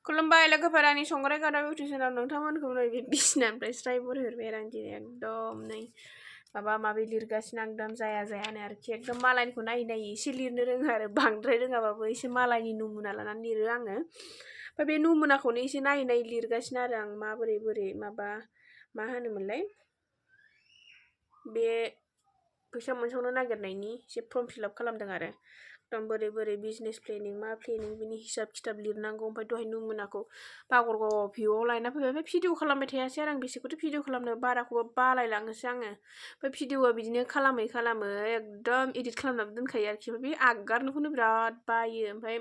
खुलुमबाय लोगोफोरानि संग्राय गादा बिउटिसियानाव नोंथांमोनखौ नैबे बिसिनानिफ्राय स्राय बोरहरबाय आं दिनै एकदम नै माबा माबि लिरगासिनो आं एकदम जायानो आरोखि एकदम मालायनिखौ नायै नायै एसे लिरनो रोङो आरो बांद्राय रोङाबाबो एसे मालायनि नमुना लानानै लिरो आङो ओमफ्राय बे नमुनाखौनो एसे नायै लिरगासिनो आरो आं माबोरै माबा मा होनोमोनलाय बे फैसा मोनसावनो नागिरनायनि एसे फर्म फिल आप खालामदों आरो एकदम बोरै बिजनेस प्लेनिं मा प्लेनिं बिनि हिसाब खिथाब लिरनांगौ ओमफ्राय दहाय नमुनाखौ बागरगाव भिउआव लायना फैबाय ओमफ्राय भिडिअ खालामबाय थायासै आरो आं बेसेखौथ' भिडिअ खालामनो बाराखौबो बालायलाङोसो आङो ओमफ्राय भिडिअआ बिदिनो खालामै एकदम एडिट खालामनानै दोनखायो आरोखि बे आगारनोखौनो बिराद बायो ओमफ्राय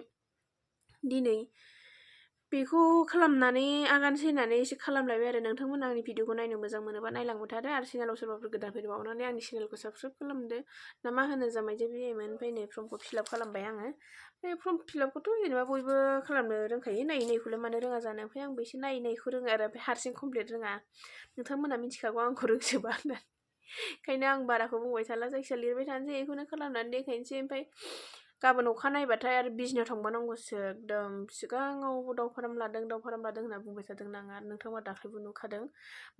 दिनै बेखौ खालामनानै आगानसै होननानै एसे खालामलायबाय आरो नोंथांमोना आंनि भिडिअखौ नायनो मोजां मोनोबा नायलांबाय थादो आरो चेनेलाव सोरबाफोर गोदान फैदोंबावनानै आंनि चेनेलखौ साबस्क्राइब खालामदो ना मा होनो जामायजो बियोमोन ओमफ्राय नै फर्मखौ फिलआप खालामबाय आङो बे फर्म फिलआपखौथ' जेनेबा बयबो खालामनो रोंखायो नायैखौलाय मानो रोङा जानो ओमफ्राय आंबो एसे नायैखौ रोङो आरो ओमफ्राय हारसिं कमप्लिट रोङा नोंथांमोना मिथिखागौ आंखौ रोंजोबा होननानै ओंखायनो आं बाराखौ बुंबाय थाला जायखिया लिरबाय थानोसै बेखौनो खालामनानै देखायनोसै ओमफ्राय गाबोन अखा नायबाथाय आरो बिजनियाव थांबावनांगौसो एकदम सिगाङाव दाउ फाराम लादों होनना बुंबाय थादों आङो नोंथांमोना दाख्लैबो नुखादों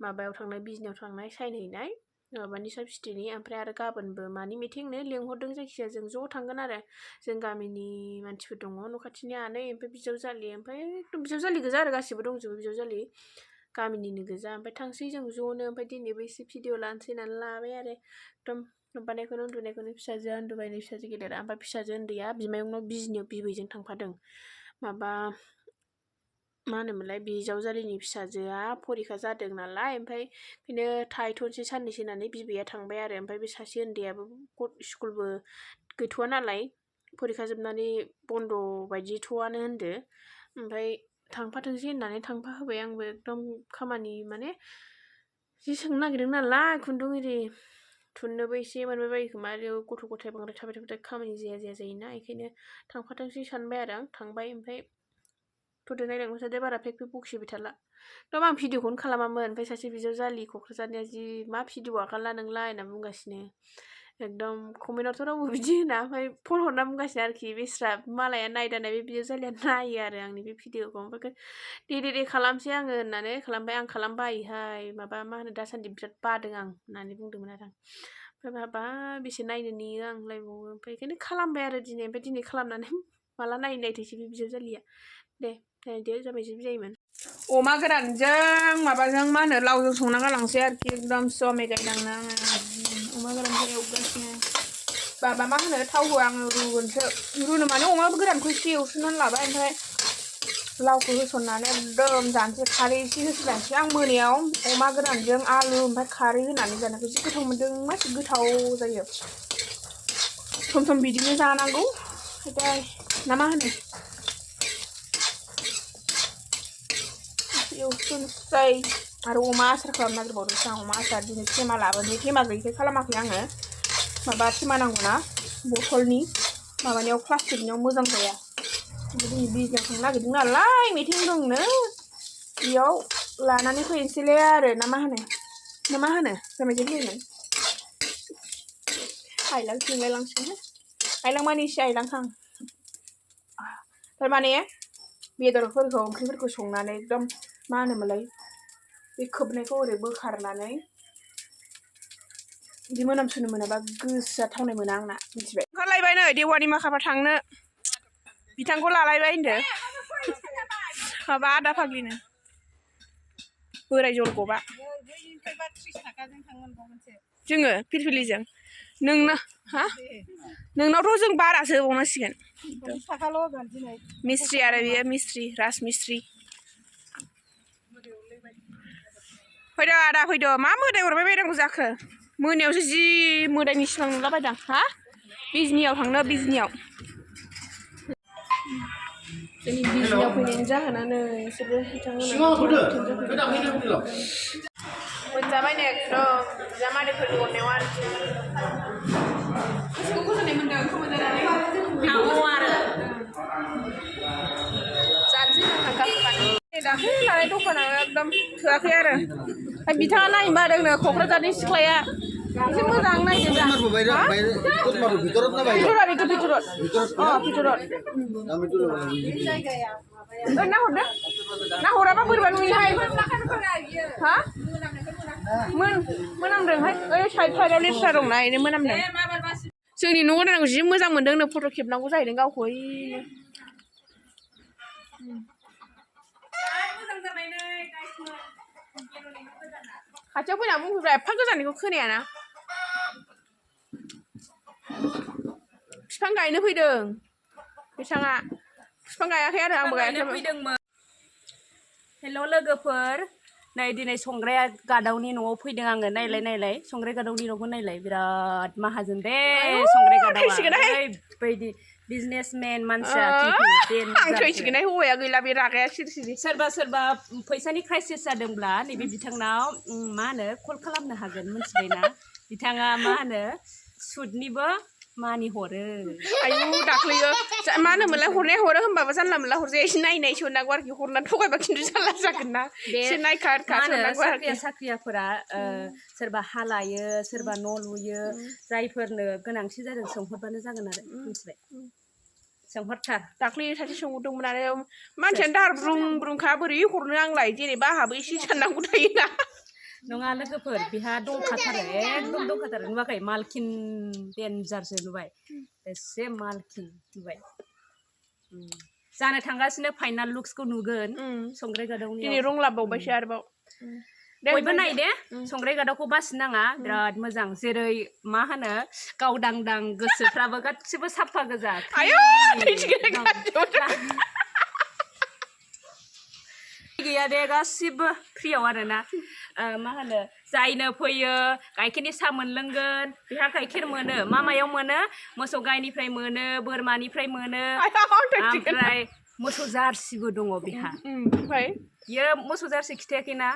माबायाव थांनाय बिजनियाव थांनाय साइन हैनाय माबानि साबसिटिनि ओमफ्राय आरो गाबोनबो मानि मिथिंनो लेंहरदों जायखिजाया जों ज' थांगोन आरो जों गामिनि मानसिफोर दङ न' खाथिनि आनै ओमफ्राय बिजावजालि ओमफ्राय एकदम बिजावजालि गोजा आरो गासिबो दंजोबो बिजावजालि गामिनिनो गोजा ओमफ्राय थांसै जों ज'नो ओमफ्राय दिनैबो एसे भिडिअ लानोसै होननानै लाबाय आरो एकदम माबानायखौनो उन्दुनायखौनो फिसाजोआ उन्दुबायनो फिसाजो गेदेरा ओमफ्राय फिसाजो उन्दैया बिमायंनाव बिजनियाव बिबैजों थांफादों माबा मा होनोमोनलाय बिजावजालिनि फिसाजोआ फरिखा जादों नालाय ओमफ्राय बेनो थाहैथ'नोसै साननैसो होननानै बिबैया थांबाय आरो ओमफ्राय बे सासे उन्दैयाबो स्कुलबो गैथ'वा नालाय फरिखा जोबनानै बन्द' बायदिथ'आनो होनदो ओमफ्राय थांफाथोंसै होननानै थांफा होबाय आंबो एकदम खामानि माने जि सोंनो नागिरदों नालाय खुन्दुं एरि थुननोबो एसे मोनबाय बायो खोमा आरो गथ' गथाय बांद्राय थाबाय खामानि जाया जायोना बेखायनो थांफाथोंसै सानबाय आरो आं थांबाय ओमफ्राय थ'दो नायलांबाय थादो बारा फेक बखिबाय थाला एकदम आं भिडिअखौनो खालामामोन ओमफ्राय सासे बिजावजालि क'क्राझारनिया जि मा भिडिअ आगारला नोंलाय होनना बुंगासिनो एकदम कमेन्टआवथ' रावबो बिदि होना ओमफ्राय फन हरना बुंगासिनो आरोखि बेस्रा मालाया नायदानाय बे बिजावजालिया नायो आरो आंनि बे भिडिअखौ ओमफ्राय दे खालामसै आङो होननानै खालामबाय आं खालामबायहाय माबा मा होनो दासान्दि बिराद बादों आं होननानै बुंदोंमोन आरो आं ओमफ्राय माबा बेसे नायनो नेयो आं लायबावो ओमफ्राय बेखायनो खालामबाय आरो दिनै खालामनानै माला नायथोंसै बे बिजावजालिया दे नायदो जाबायसो जायोमोन अमा गोरानजों माबाजों मा होनो लावजों संना गालांसै आरोखि एकदम समे गायलांनो आङो अमा गोरानजों एवगासिनो बाबा मा होनो थाव होआ आङो रुनो माने अमा गोरानखौ एसे एवस्रोनानै लाबाय ओमफ्राय लावखौ होसननानै एकदम जानोसै खारै एसे होसननोसै आं मोनायाव अमा गोरानजों आलु ओमफ्राय खारै होनानै जानायखौ जि गोथाव मोन्दों मासे गोथाव जायो सम बिदिनो जानांगौ ओमफ्राय ना मा होनो एवसोनसै आरो अमा आसार खालामनो नागिरबावदोंसो आं अमा आसार दिनै थेमा लाबोनोसै थेमा गैयैखाय खालामाखै आङो माबा थेमा नांगौना बथलनि माबानियाव प्लास्टिकनियाव मोजां जाया दिनै बिजनेस थांनो नागिरदों नालाय मिटिं दंनो बेयाव लानानै फैनोसैलै आरो ना मा होनो जामायजो फैयोमोन आइलांसिगोन आइलांमानि एसे आइलांखां थारमाने बेदरफोरखौ ओंख्रिफोरखौ संनानै एकदम मा होनोमोनलाय बे खोबनायखौ ओरै बोखारनानै बिदि मोनामसुनो मोनाबा गोसोआ थावनाय मोना आंना मिथिबाय ओंखारलायबाय नै देवानि माखाबा थांनो बिथांखौ लालायबाय होनदो माबा आदा फाग्लिनो बोराय जरग'बा जोङो फिरफिलिजों नोंनावथ' जों बारासो होबावनांसिगोन मिस्ट्रि आरो बियो मिस्ट्रि राजमिस्ट्रि फैदो आदा फैदो मा मोदाय हरबाय बायनांगौ जाखो मोनायावसो जि मोदायनि सिमां नुलाबायदां हा बिजनियाव थांनो बिजनियाव जोंनि बिजनियाव फैनायनि जाहोनानो बिसोरो मोनजाबाय नै एकदम बिजामादैफोरनि अननायाव आरोखि गोसोखौ गोजोननाय मोनदों ओंखाम मोनजानानै आरो जानोसै थांखांखानो दाख्लै लानाय दखाना एकदम थोआखै आरो बिथाङा नायनो बादोंनो क'क्राझारनि सिख्लाया एसे मोजां नायदो भितरत ना हरदो น่าหัวเราะเปิดวันนี้ให้ฮะमोनामदोंहाय ओइ साइडआव लेथ्रा दंना इनो मोनामदों जोंनि न' गोदानखौ जि मोजां मोनदों नो फट' खेबनांगौ जाहैदों गावखौ ओइनो खाथियाव फैना बुंफैब्ला एफा गोजाननिखौ खोनायाना बिफां गायनो फैदों बिथाङा बिफां गायाखै आरो आंबो गायाखैमोन हेल' लोगोफोर नै दिनै संग्राया गादावनि न'आव फैदों आङो नायलाय संग्राय गादावनि न'खौ नायलाय बिराद माहाजोन बे संग्राय गादावा ओरैबायदि बिजनेसमेन मानसिया आं थैसिगोनहाय हौवाया गैला बे रागाया सिरि सोरबा फैसानि क्राइसिस जादोंब्ला नैबे बिथांनाव मा होनो कल खालामनो हागोन मिथिबायना बिथाङा मा होनो सुदनिबो मानि हरो आयु दाख्लैयो मा होनोमोनलाय हरनाया हरो होमबाबो जानला मोनला हरजाया एसे नायनाय सोनांगौ आरोखि हरनानै थगायबा खिन्थु जारला जागोन ना एसे नायखार साख्रियाफोरा सोरबा हा लायो सोरबा न' लुयो जायफोरनो गोनांथि जादों सोंहरबानो जागोन आरो मिथिबाय सोंहरथार दाख्लै सासे सोंहरदोंमोन आरो मानसियानो दाहार ब्रुंखा बोरै हरनो आंलाय जेनेबा आंहाबो एसे साननांगौ थायोना नङा लोगोफोर बिहा दंखाथारो एकदम दंखाथारो नुवाखै मालखिन देन्जारसो नुबाय एसे मालखिन नुबाय जानो थांगासिनो फाइनाल लुक्सखौ नुगोन संग्राय गादावनि दिनै रं लाबावबायसो आरोबाव बयबो नाय दे संग्राय गादावखौ बासिनाङा बिराद मोजां जेरै मा होनो गावदांदां गोसोफ्राबो गासिबो साफा गोजा गैया दे गासिबो फ्रियाव आरोना मा होनो जायनो फैयो गाइखेरनि साहा मोनलोंगोन बेहा गाइखेर मोनो मा मायाव मोनो मोसौ गायनिफ्राय मोनो बोरमानिफ्राय मोनो ओमफ्राय मोसौ जार्सिबो दङ बेहा बियो मोसौ जार्सि खिथायाखैना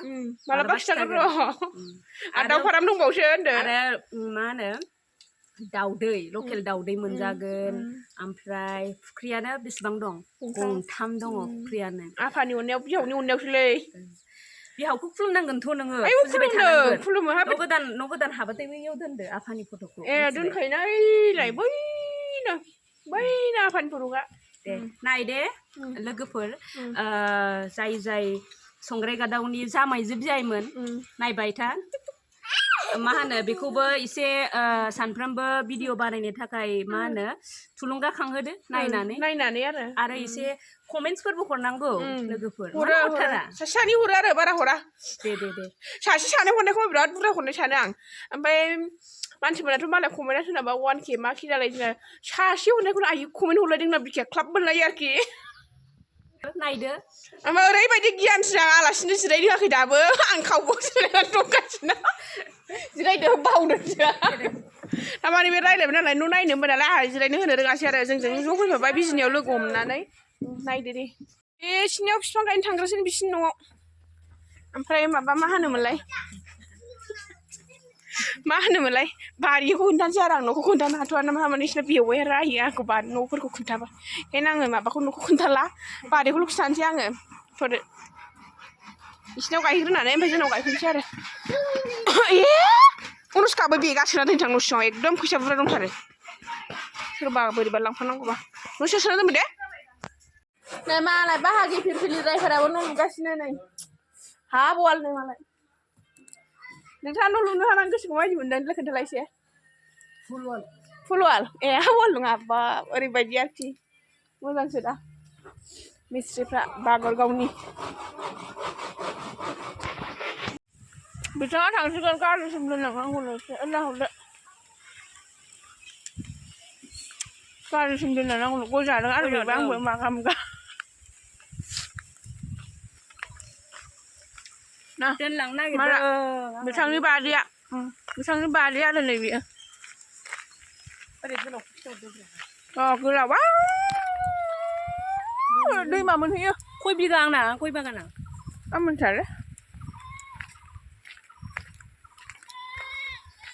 मालाबा खिथागोन र' आरो दाउ फाराम दंबावसो होनदों आरो मा होनो दाउदै लकेल दाउदै मोनजागोन ओमफ्राय फुख्रियानो बेसेबां दं गंथाम दङ फुख्रियानो आफानि अननायाव बिहावनि अननायावसोलै बिहावखौ खुलुमनांगोनथ' नोङो खुलुमो न' गोदान हाबाथाय बैयाव दोनदो आफानि फट'खौ दोनखायोना बैनो आफानि फट'आ दे नाय दे लोगोफोर जाय संग्राय गादावनि जामाइजो बियाइमोन नायबाय था मा होनो बेखौबो एसे सानफ्रामबो भिडिअ बानायनो थाखाय मा होनो थुलुंगाखांहोदो नायनानै आरो एसे कमेन्टसफोरबो हरनांगौ लोगोफोर हरा सासे हरो आरो बारा हरा दे सासे सानै हरनायखौ बिराद बुरजा हरनाय सानो आं ओमफ्राय मानसिफोराथ' मालाय कमेन्टआ सोरनाबा 1K मा के जालाय जोंना सासे हरनायखौनो आयु कमेन्ट हरलायदोंना बिखाया क्लाब मोनलायो आरोखि नायदो ओमफ्राय ओरैबायदि गियानसो आं आलासिनो जिरायनो होआखै दाबो आं खावबो जिरायनानै दंगासिनो जिरायदो बावदोंसो थारमाने बे रायलायबाय नालाय न' नायनो होनबाय नालाय आंहा जिरायनो होनो रोङासै आरो जोंजों ज' फैफाबाय बिजिनियाव लोगो हमनानै नायदो दे बिसिनियाव बिफां गायनो थांग्रासिनो बिसिनि न'आव ओमफ्राय माबा मा होनोमोनलाय बारिखौ खोन्थानोसै आरो आं न'खौ खोन्थानो हाथ'वा ना माने बिसिना बेवाय रायो आंखौ बारि न'फोरखौ खोन्थाबा ओंखायनो आङो माबाखौ न'खौ खोन्थाला बारिखौल' खिन्थानोसै आङो बिसिनाव गायग्रोनानै ओमफ्राय जोंनाव गायफैनोसै आरो अनुष्काबो बेगा सोना दोनथां न' सिङाव एकदम फैसा बुरजा दंथारो सोरबा बोरैबा लांफानांगौबा न' सिङाव सोना दोनबाय दे नै मालाय बाहागि फिरफिलिद्रायफोराबो न' लुगासिनो नै हाबवाल नै मालाय नोंथाङा न' लुनो हानांगौ गोसोखौ माबायदि मोनदों खोन्थालाय एसे फुलवाल ए हाबवाल नङा बा ओरैबायदि आरोखि मोजांसो दा मिस्ट्रिफ्रा बागरगावनि बिथाङा थांसिगोन गारिसिम दोनलांनांगौनो हरदो गारिसिम दोनलांनांगौनो गय जादों आरो बेबो आंबो मागा ना दोनलांनो नागिरदों बिथांनि बारिया आरो नै बियो गोलावा दैमा मोनहैयो खय बिगा आंना गय बागाना आं मिन्थियालै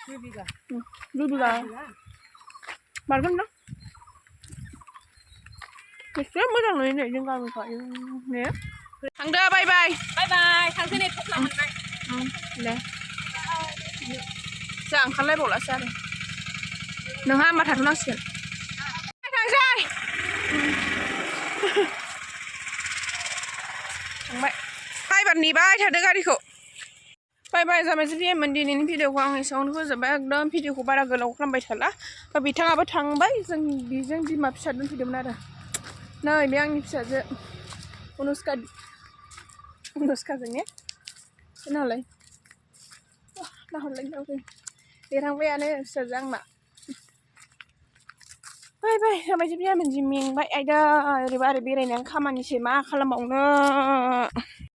2 बिगा बारगोन ना बेसे मोजां नुयो नै जों गामिनिफ्राय ने थांदो बाय बाय थांसै नै थफ्ला मोनबाय दे जोंहा ओंखारलायबावलासो आरो नोंहा होमबा थाथ'नांसिगोन थांसै थांबाय बायबार नेबाय थादो गारिखौ बाय जाबाय जोबबायमोन दिनैनि भिडिअखौ आं एसेयावनो फोजोबबाय एकदम भिडिअखौ बारा गोलाव खालामबाय थाला बिथाङाबो थांबाय जों बिजों बिमा फिसा दोनफैदोंमोन आरो नै बे आंनि फिसाजो अनुष्काजों ने नालाय नाहरलाय देरहांबायानो फिसाजो आंना बाय जाबाय जोबबायमोन जि मेंबाय आयदा ओरैबा ओरै बेरायनानै खामानिसै मा खालामबावनो